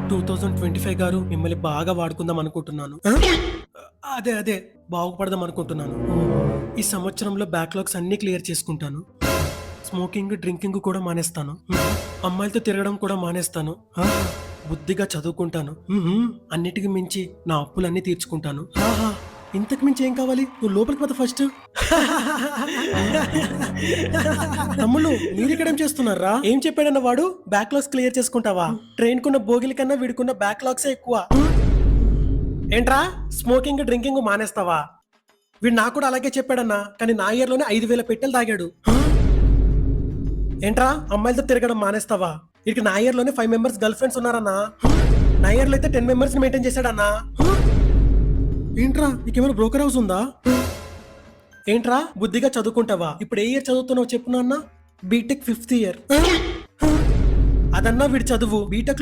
2025 గారు మిమ్మల్ని బాగా వాడుకుందాం అనుకుంటున్నాను. అదే బాగుపడదాం అనుకుంటున్నాను. ఈ సంవత్సరంలో బ్యాక్లాగ్స్ అన్ని క్లియర్ చేసుకుంటాను. స్మోకింగ్ డ్రింకింగ్ కూడా మానేస్తాను. అమ్మాయిలతో తిరగడం కూడా మానేస్తాను. బుద్ధిగా చదువుకుంటాను. అన్నిటికి మించి నా అప్పులన్నీ తీర్చుకుంటాను. ఇంతకు మించి ఏం కావాలి? నువ్వు లోపలికి పద ఫస్ట్. తమ్ముళ్ళు మీరు ఇక్కడ ఏం చేస్తున్నారా? ఏం చెప్పాడన్న వాడు? బ్యాక్లాగ్స్ క్లియర్ చేసుకుంటావా? ట్రైన్ కున్న బోగిల కన్నా వీడుకున్న బ్యాక్లాగ్సే ఎక్కువ. ఏంట్రా స్మోకింగ్ డ్రింకింగ్ మానేస్తావా? వీడు నాకు కూడా అలాగే చెప్పాడన్నా, కానీ నా ఇయర్ లోనే 5,000 పెట్టెలు తాగాడు. ఏంట్రా అమ్మాయిలతో తిరగడం మానేస్తావా? వీడికి నా ఇయర్ లోనే 5 మెంబర్స్ గర్ల్ ఫ్రెండ్స్ ఉన్నారన్నా. నా ఇయర్ లో అయితే 10 మెంబర్స్ మెయింటైన్ చేశాడన్నా. ఏంట్రా నీకేమైనా బ్రోకర్ హౌస్ ఉందా? ఏంట్రా బుద్ధిగా చదువుకుంటావా? ఇప్పుడు ఏ ఇయర్ చదువుతున్నావు చెప్పు నాన్న. BTech 5th year. అదన్నా వీడి చదువు. బీటెక్